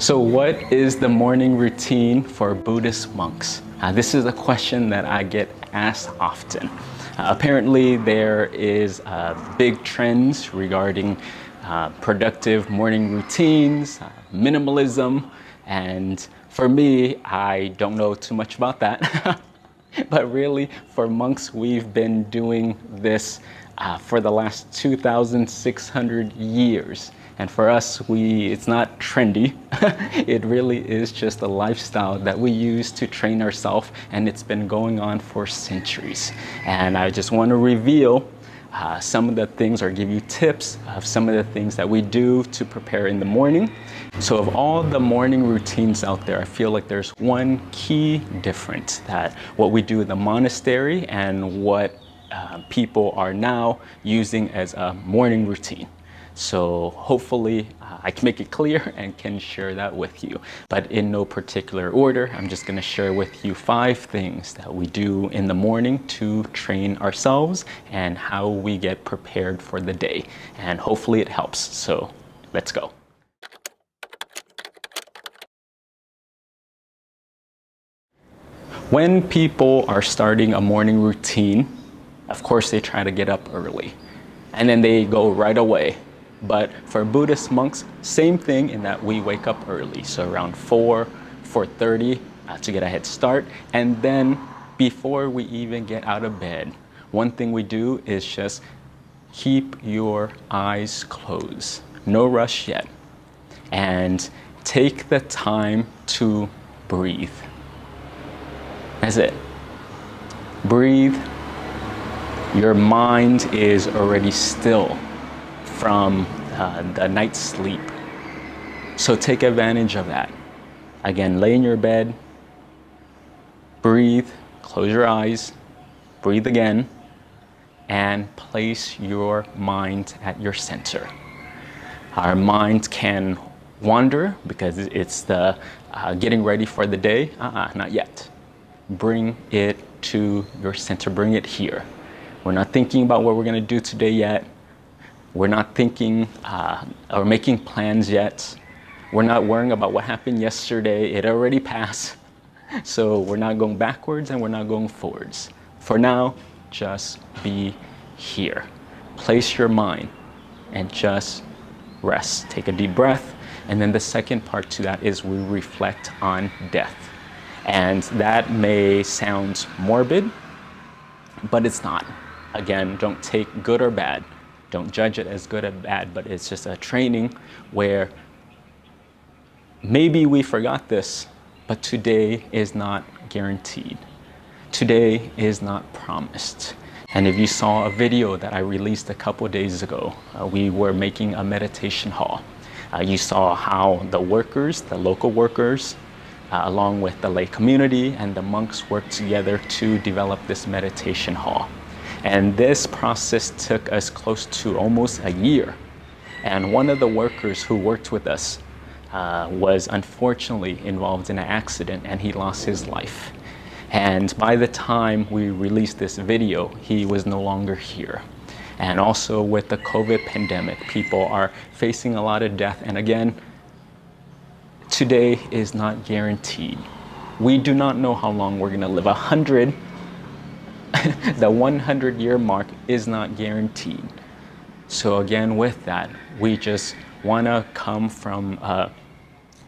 So what is the morning routine for Buddhist monks? This is a question that I get asked often. Apparently there is big trends regarding productive morning routines, minimalism, and for me, I don't know too much about that. But really, for monks, we've been doing this for the last 2,600 years. And for us, it's not trendy. It really is just a lifestyle that we use to train ourselves, and it's been going on for centuries. And I just want to reveal some of the things, or give you tips of some of the things that we do to prepare in the morning. So of all the morning routines out there, I feel like there's one key difference, that what we do in the monastery and what people are now using as a morning routine. So hopefully I can make it clear and can share that with you. But in no particular order, I'm just going to share with you 5 things that we do in the morning to train ourselves and how we get prepared for the day. And hopefully it helps. So let's go. When people are starting a morning routine, of course they try to get up early and then they go right away. But for Buddhist monks, same thing in that we wake up early. So around 4:30 to get a head start. And then before we even get out of bed, one thing we do is just keep your eyes closed. No rush yet. And take the time to breathe. That's it. Breathe. Your mind is already still from the night's sleep. So take advantage of that. Again, lay in your bed, breathe, close your eyes, breathe again, and place your mind at your center. Our mind can wander because it's the getting ready for the day. Not yet. Bring it to your center, bring it here. We're not thinking about what we're going to do today yet. We're not thinking or making plans yet. We're not worrying about what happened yesterday. It already passed. So we're not going backwards and we're not going forwards. For now, just be here. Place your mind and just rest. Take a deep breath. And then the second part to that is we reflect on death. And that may sound morbid, but it's not. Again, don't take good or bad. Don't judge it as good or bad, but it's just a training where maybe we forgot this, but today is not guaranteed. Today is not promised. And if you saw a video that I released a couple days ago, we were making a meditation hall. You saw how the workers, the local workers, along with the lay community and the monks worked together to develop this meditation hall. And this process took us close to almost a year. And one of the workers who worked with us was unfortunately involved in an accident and he lost his life. And by the time we released this video, he was no longer here. And also with the COVID pandemic, people are facing a lot of death. And again, today is not guaranteed. We do not know how long we're going to live. The 100-year mark is not guaranteed. So again, with that, we just want to come from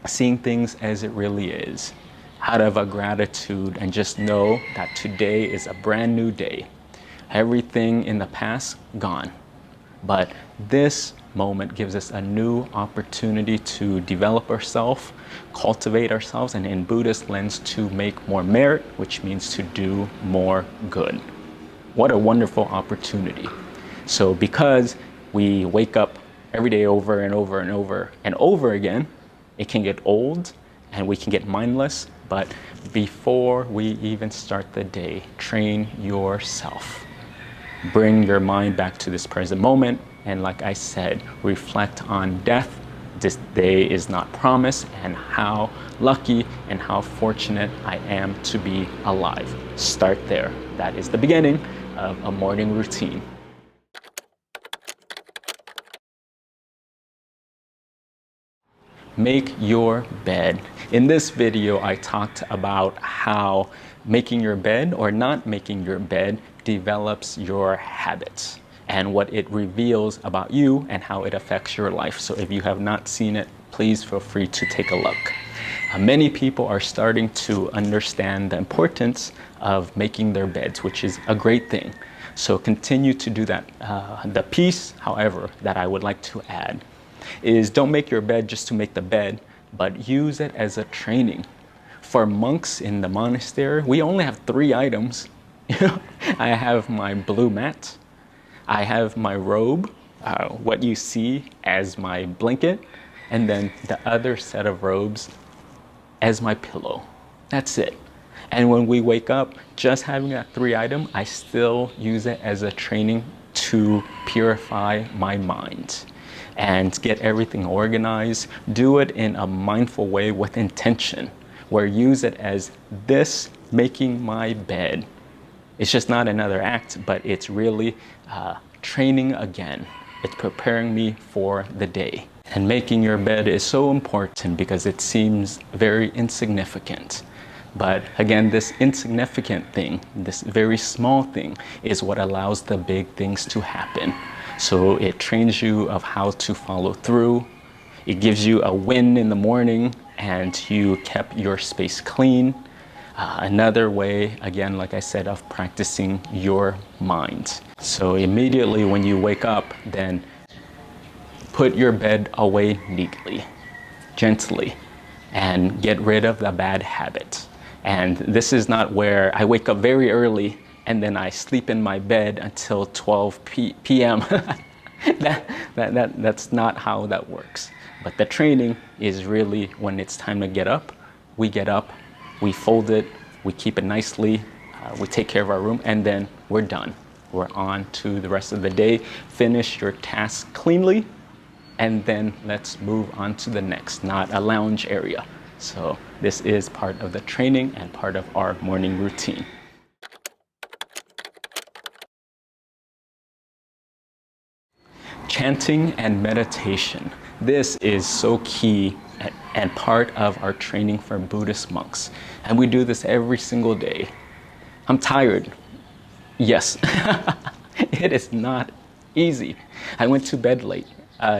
seeing things as it really is, out of a gratitude, and just know that today is a brand new day. Everything in the past, gone. But this moment gives us a new opportunity to develop ourselves, cultivate ourselves, and in Buddhist lens, to make more merit, which means to do more good. What a wonderful opportunity. So because we wake up every day over and over and over and over again, it can get old and we can get mindless. But before we even start the day, train yourself. Bring your mind back to this present moment. And like I said, reflect on death. This day is not promised, and how lucky and how fortunate I am to be alive. Start there. That is the beginning of a morning routine. Make your bed. In this video, I talked about how making your bed or not making your bed develops your habits and what it reveals about you and how it affects your life. So if you have not seen it, please feel free to take a look. Many people are starting to understand the importance of making their beds, which is a great thing. So continue to do that. The piece, however, that I would like to add is don't make your bed just to make the bed, but use it as a training. For monks in the monastery, we only have 3 items. I have my blue mat, I have my robe, what you see as my blanket, and then the other set of robes as my pillow. That's it. And when we wake up, just having that 3 item, I still use it as a training to purify my mind and get everything organized. Do it in a mindful way with intention, where use it as this making my bed. It's just not another act, but it's really training again. It's preparing me for the day. And making your bed is so important because it seems very insignificant. But again, this insignificant thing, this very small thing, is what allows the big things to happen. So it trains you of how to follow through. It gives you a win in the morning and you kept your space clean. Another way, again, like I said, of practicing your mind. So immediately when you wake up, then put your bed away neatly, gently, and get rid of the bad habits. And this is not where I wake up very early and then I sleep in my bed until 12 p.m. That's not how that works. But the training is really when it's time to get up, we fold it, we keep it nicely, we take care of our room, and then we're done. We're on to the rest of the day. Finish your task cleanly, and then let's move on to the next, not a lounge area. So this is part of the training and part of our morning routine. Chanting and meditation. This is so key and part of our training for Buddhist monks. And we do this every single day. I'm tired. Yes, it is not easy. I went to bed late.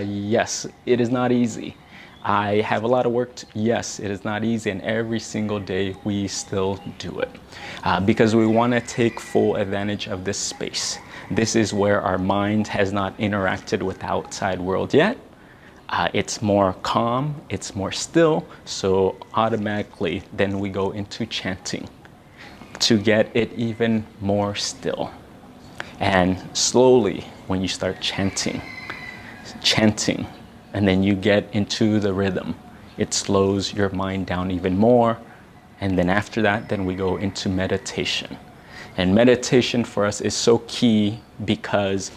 Yes, it is not easy. I have a lot of work. Yes, it is not easy, and every single day we still do it because we want to take full advantage of this space. This is where our mind has not interacted with the outside world yet. It's more calm, it's more still, so automatically then we go into chanting to get it even more still. And slowly, when you start chanting, and then you get into the rhythm, it slows your mind down even more. And then after that, then we go into meditation. And meditation for us is so key because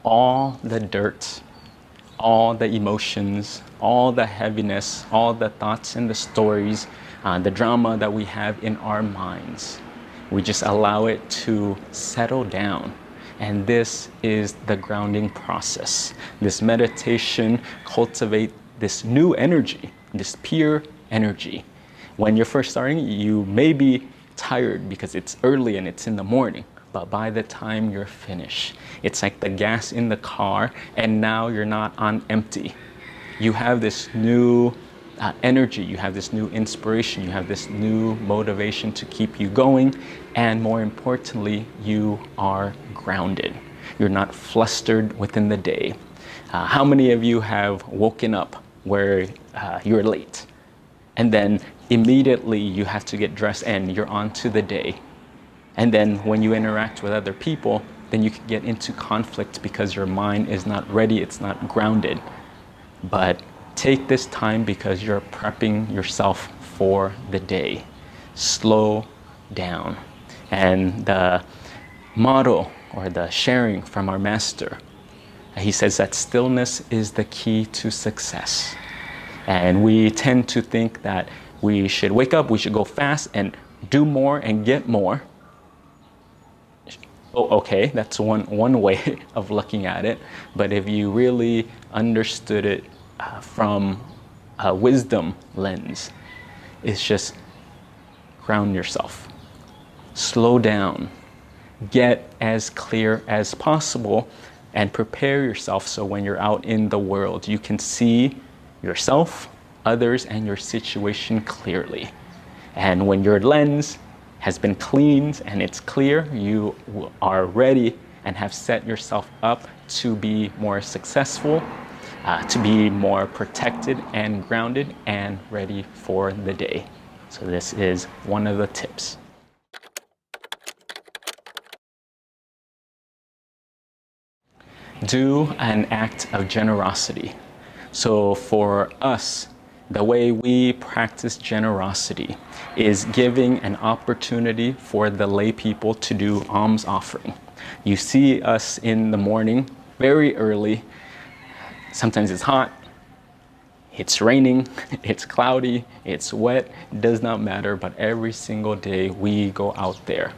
all the dirt, all the emotions, all the heaviness, all the thoughts and the stories, the drama that we have in our minds, we just allow it to settle down. And this is the grounding process. This meditation cultivates this new energy, this pure energy. When you're first starting, you may be tired because it's early and it's in the morning. But by the time you're finished, it's like the gas in the car, and now you're not on empty. You have this new energy, you have this new inspiration, you have this new motivation to keep you going, and more importantly, you are grounded. You're not flustered within the day. How many of you have woken up where you're late, and then immediately you have to get dressed and you're on to the day? And then when you interact with other people, then you can get into conflict because your mind is not ready, it's not grounded. But take this time because you're prepping yourself for the day. Slow down. And the motto or the sharing from our master, he says that stillness is the key to success. And we tend to think that we should wake up, we should go fast and do more and get more. Oh, okay, that's one way of looking at it. But if you really understood it from wisdom lens is just ground yourself, slow down, get as clear as possible, and prepare yourself so when you're out in the world, you can see yourself, others, and your situation clearly. And when your lens has been cleaned and it's clear, you are ready and have set yourself up to be more successful, to be more protected and grounded and ready for the day. So this is one of the tips. Do an act of generosity. So for us, the way we practice generosity is giving an opportunity for the lay people to do alms offering. You see us in the morning, very early. Sometimes it's hot, it's raining, it's cloudy, it's wet, it does not matter, but every single day we go out there.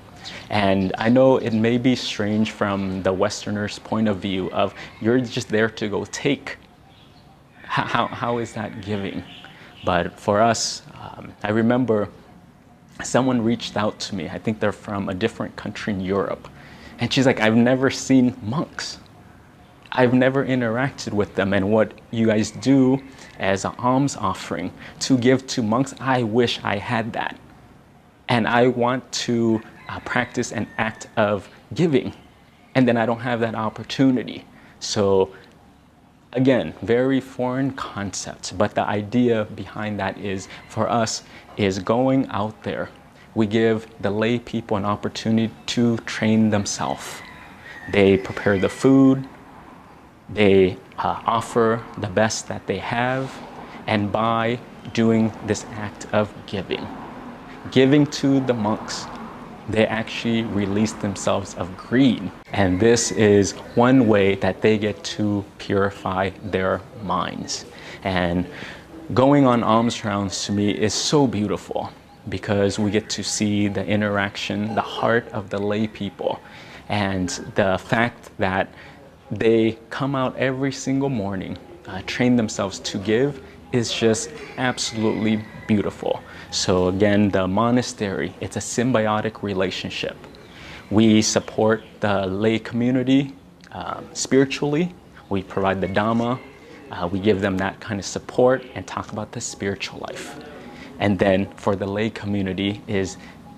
And I know it may be strange from the Westerner's point of view of you're just there to go take. How is that giving? But for us, I remember someone reached out to me. I think they're from a different country in Europe. And she's like, I've never seen monks. I've never interacted with them. And what you guys do as an alms offering to give to monks, I wish I had that. And I want to practice an act of giving. And then I don't have that opportunity. So again, very foreign concepts, but the idea behind that is for us is going out there. We give the lay people an opportunity to train themselves. They prepare the food, they offer the best that they have, and by doing this act of giving to the monks, they actually release themselves of greed. And this is one way that they get to purify their minds. And going on alms rounds to me is so beautiful because we get to see the interaction, the heart of the lay people, and the fact that they come out every single morning, train themselves to give is just absolutely beautiful. So again, the monastery, it's a symbiotic relationship. We support the lay community spiritually. We provide the Dhamma. We give them that kind of support and talk about the spiritual life. And then for the lay community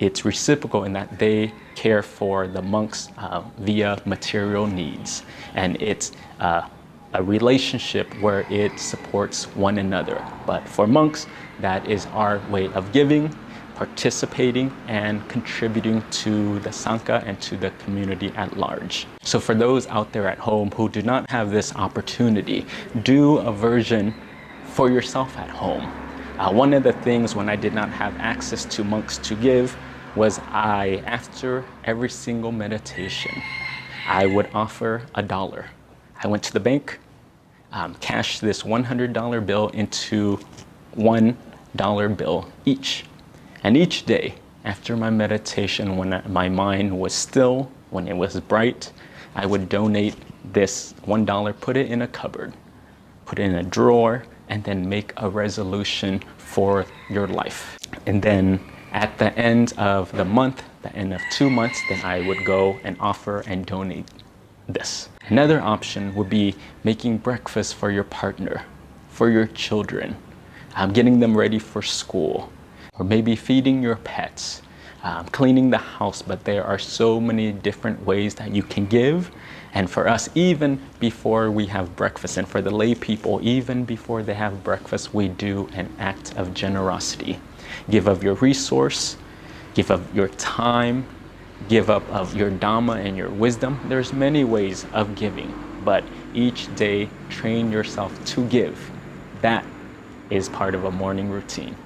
it's reciprocal in that they care for the monks via material needs. And it's a relationship where it supports one another. But for monks, that is our way of giving, participating, and contributing to the Sangha and to the community at large. So for those out there at home who do not have this opportunity, do a version for yourself at home. One of the things when I did not have access to monks to give was after every single meditation, I would offer $1. I went to the bank, cashed this $100 bill into $1 bill each. And each day after my meditation, when my mind was still, when it was bright, I would donate this $1, put it in a cupboard, put it in a drawer, and then make a resolution for your life. And then at the end of the month, the end of 2 months, then I would go and offer and donate this. Another option would be making breakfast for your partner, for your children, getting them ready for school, or maybe feeding your pets, cleaning the house. But there are so many different ways that you can give. And for us, even before we have breakfast, and for the lay people, even before they have breakfast, we do an act of generosity. Give of your resource, give of your time, give up of your Dhamma and your wisdom. There's many ways of giving, but each day train yourself to give. That is part of a morning routine.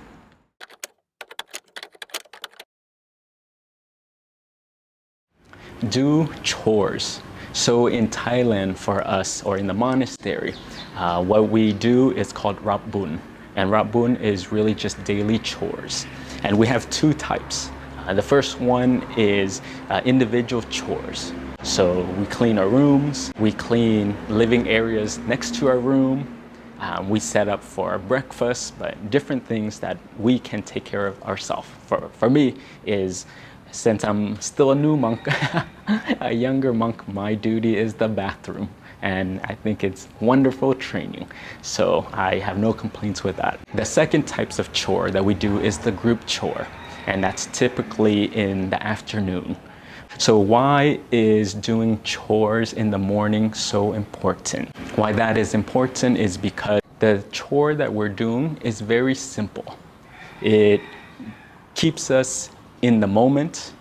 Do chores. So in Thailand for us, or in the monastery, what we do is called Rapbun. And Rapbun is really just daily chores. And we have two types. The first one is individual chores. So we clean our rooms, we clean living areas next to our room, We set up for breakfast, but different things that we can take care of ourselves. For me is, since I'm still a new monk, a younger monk, my duty is the bathroom. And I think it's wonderful training. So I have no complaints with that. The second types of chore that we do is the group chore. And that's typically in the afternoon. So why is doing chores in the morning so important? Why that is important is because the chore that we're doing is very simple. It keeps us in the moment.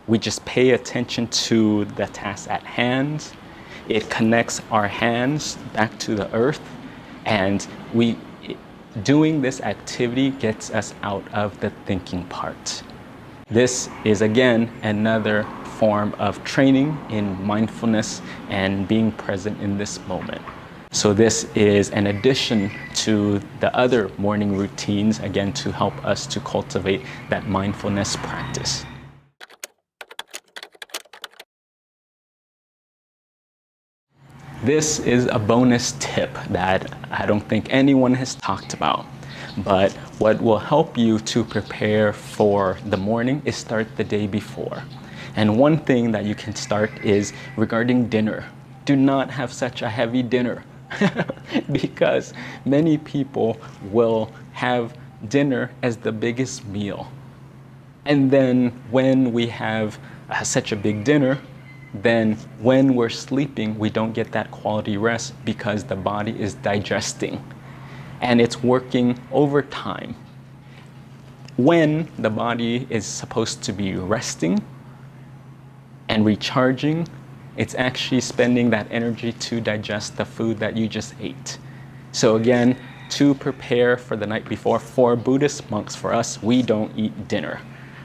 We just pay attention to the task at hand. It connects our hands back to the earth, and doing this activity gets us out of the thinking part. This is again another form of training in mindfulness and being present in this moment. So this is an addition to the other morning routines, again, to help us to cultivate that mindfulness practice. This is a bonus tip that I don't think anyone has talked about, but what will help you to prepare for the morning is start the day before. And one thing that you can start is regarding dinner. Do not have such a heavy dinner because many people will have dinner as the biggest meal. And then when we have such a big dinner, then when we're sleeping, we don't get that quality rest because the body is digesting and it's working overtime. When the body is supposed to be resting and recharging, it's actually spending that energy to digest the food that you just ate. So again, to prepare for the night before, for Buddhist monks, for us, we don't eat dinner.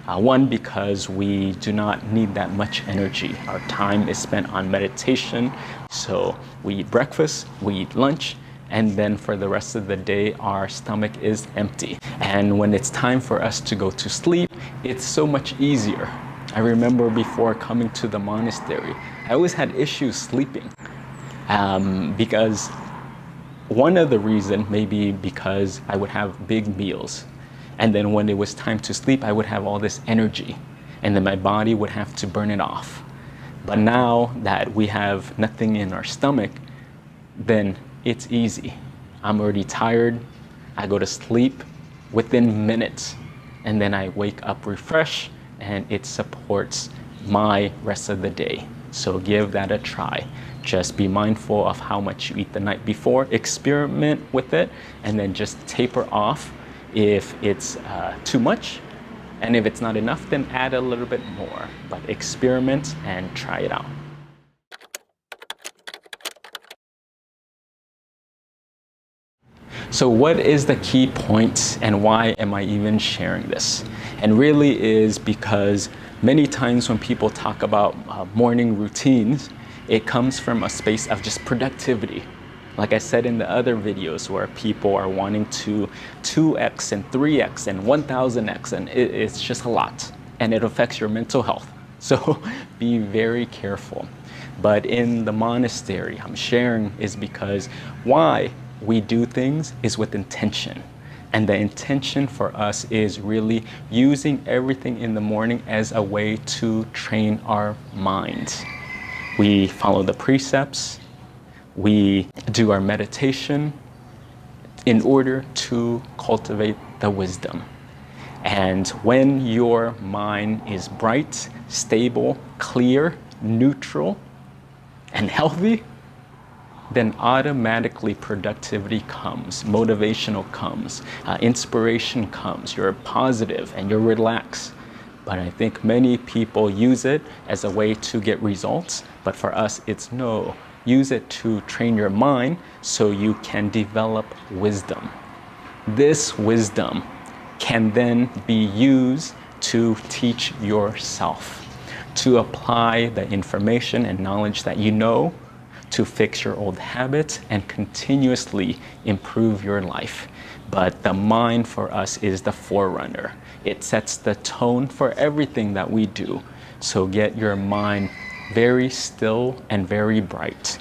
One, because we do not need that much energy. Our time is spent on meditation. So we eat breakfast, we eat lunch, and then for the rest of the day, our stomach is empty. And when it's time for us to go to sleep, it's so much easier. I remember before coming to the monastery, I always had issues sleeping because one of the reasons may be because I would have big meals. And then when it was time to sleep, I would have all this energy and then my body would have to burn it off. But now that we have nothing in our stomach, then it's easy. I'm already tired. I go to sleep within minutes and then I wake up refreshed and it supports my rest of the day. So give that a try. Just be mindful of how much you eat the night before, experiment with it, and then just taper off if it's too much, and if it's not enough, then add a little bit more, but experiment and try it out. So what is the key point and why am I even sharing this? And really is because many times when people talk about morning routines, it comes from a space of just productivity. Like I said in the other videos where people are wanting to 2x and 3x and 1000x, and it's just a lot and it affects your mental health. So be very careful. But in the monastery, I'm sharing is because why we do things is with intention. And the intention for us is really using everything in the morning as a way to train our minds. We follow the precepts. We do our meditation in order to cultivate the wisdom. And when your mind is bright, stable, clear, neutral, and healthy, then automatically productivity comes, motivational comes, inspiration comes, you're positive and you're relaxed. But I think many people use it as a way to get results, but for us it's no. Use it to train your mind so you can develop wisdom. This wisdom can then be used to teach yourself, to apply the information and knowledge that you know, to fix your old habits and continuously improve your life. But the mind for us is the forerunner. It sets the tone for everything that we do. So get your mind very still and very bright.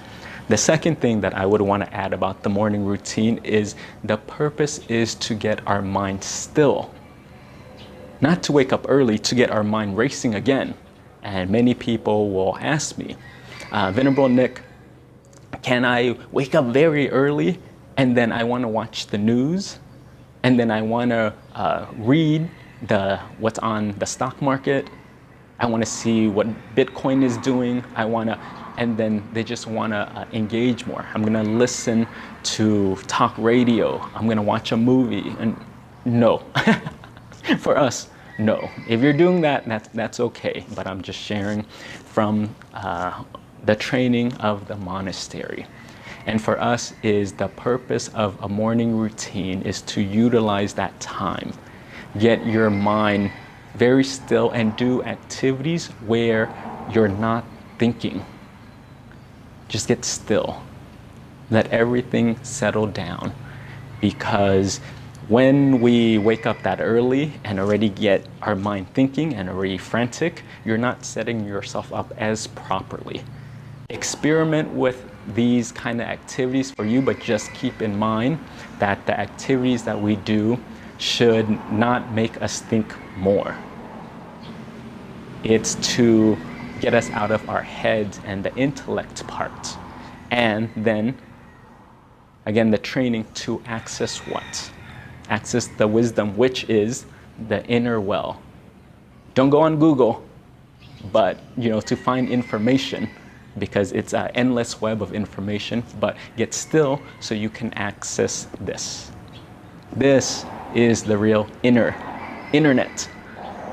The second thing that I would want to add about the morning routine is the purpose is to get our mind still. Not to wake up early, to get our mind racing again. And many people will ask me, Venerable Nick, can I wake up very early and then I want to watch the news and then I want to read what's on the stock market. I want to see what Bitcoin is doing. And then they just want to engage more. I'm going to listen to talk radio. I'm going to watch a movie. And no, for us, no. If you're doing that, that's okay. But I'm just sharing from the training of the monastery. And for us is the purpose of a morning routine is to utilize that time. Get your mind very still and do activities where you're not thinking. Just get still. Let everything settle down. Because when we wake up that early and already get our mind thinking and already frantic, you're not setting yourself up as properly. Experiment with these kind of activities for you, but just keep in mind that the activities that we do should not make us think more. It's to get us out of our heads and the intellect part. And then, again, the training to access what? Access the wisdom, which is the inner well. Don't go on Google, but to find information, because it's an endless web of information, but get still so you can access this. This is the real internet.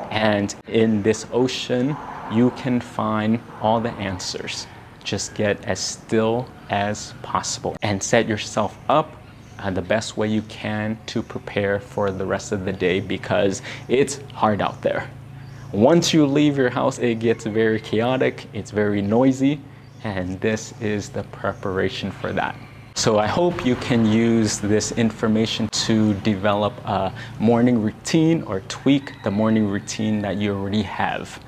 And in this ocean, you can find all the answers. Just get as still as possible and set yourself up the best way you can to prepare for the rest of the day, because it's hard out there. Once you leave your house, it gets very chaotic, it's very noisy, and this is the preparation for that. So I hope you can use this information to develop a morning routine or tweak the morning routine that you already have.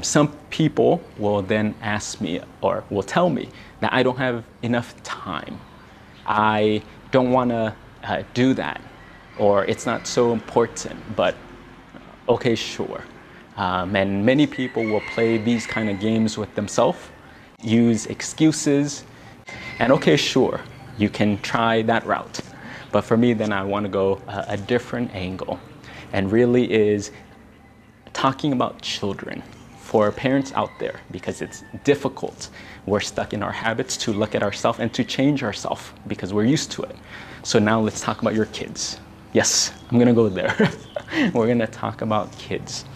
Some people will then ask me or will tell me that I don't have enough time. I don't want to do that, or it's not so important, but okay, sure. And many people will play these kind of games with themselves, use excuses, and okay, sure, you can try that route. But for me, then I want to go a different angle, and really is talking about children. For parents out there, because it's difficult. We're stuck in our habits to look at ourselves and to change ourselves because we're used to it. So now let's talk about your kids. Yes, I'm gonna go there. We're gonna talk about kids.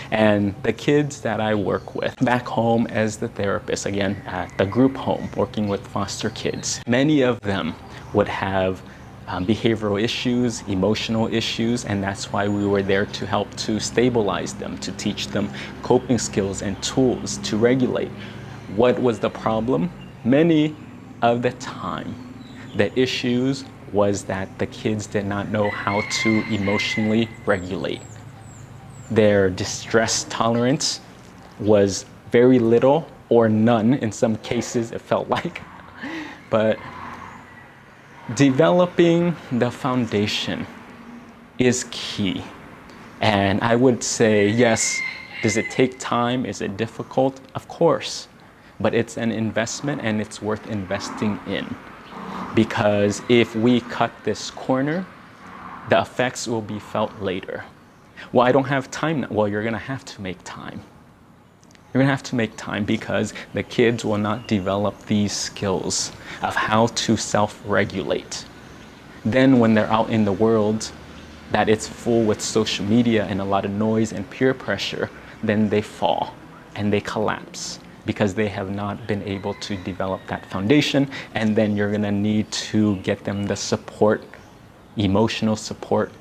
And the kids that I work with back home as the therapist, again, at the group home, working with foster kids, many of them would have behavioral issues, emotional issues, and that's why we were there to help to stabilize them, to teach them coping skills and tools to regulate. What was the problem? Many of the time, the issues was that the kids did not know how to emotionally regulate. Their distress tolerance was very little or none in some cases, it felt like. But developing the foundation is key. And I would say, yes, does it take time? Is it difficult? Of course. But it's an investment and it's worth investing in. Because if we cut this corner, the effects will be felt later. Well, I don't have time now. Well, you're going to have to make time. You're going to have to make time because the kids will not develop these skills of how to self-regulate. Then when they're out in the world, that it's full with social media and a lot of noise and peer pressure, then they fall and they collapse because they have not been able to develop that foundation. And then you're going to need to get them the support, emotional support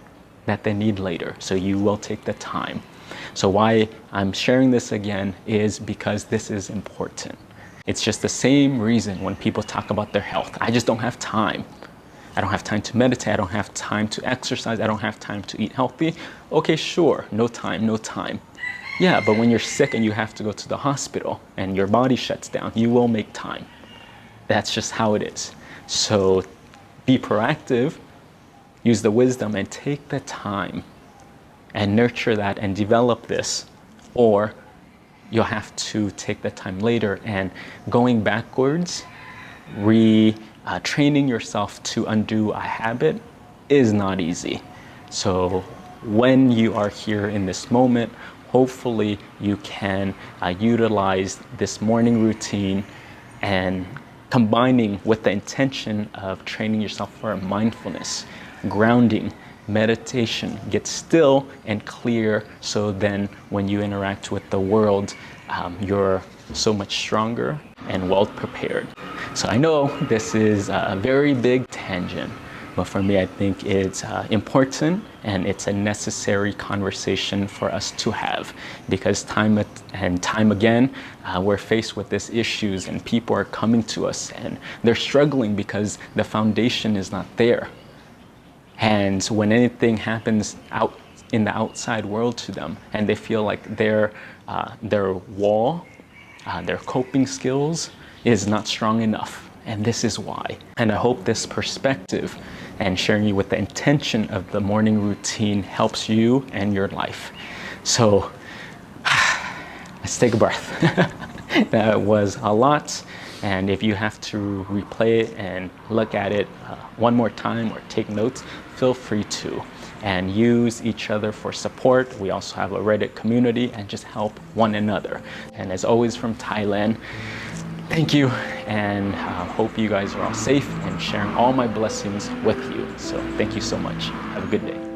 that they need later. So you will take the time. So why I'm sharing this again is because this is important. It's just the same reason when people talk about their health. I just don't have time. I don't have time to meditate. I don't have time to exercise. I don't have time to eat healthy. Okay, sure, no time, no time. Yeah, but when you're sick and you have to go to the hospital and your body shuts down, you will make time. That's just how it is. So be proactive, use the wisdom, and take the time and nurture that and develop this, or you'll have to take the time later. And going backwards, training yourself to undo a habit is not easy. So when you are here in this moment, hopefully you can utilize this morning routine and combining with the intention of training yourself for mindfulness, grounding, meditation, get still and clear, so then when you interact with the world, you're so much stronger and well prepared. So I know this is a very big tangent, but for me, I think it's important and it's a necessary conversation for us to have, because time and time again, we're faced with these issues and people are coming to us and they're struggling because the foundation is not there. And when anything happens out in the outside world to them, and they feel like their wall, their coping skills is not strong enough. And this is why. And I hope this perspective and sharing you with the intention of the morning routine helps you and your life. So let's take a breath. That was a lot. And if you have to replay it and look at it one more time or take notes, feel free to. And use each other for support. We also have a Reddit community, and just help one another. And as always from Thailand, thank you, and hope you guys are all safe and sharing all my blessings with you. So thank you so much. Have a good day.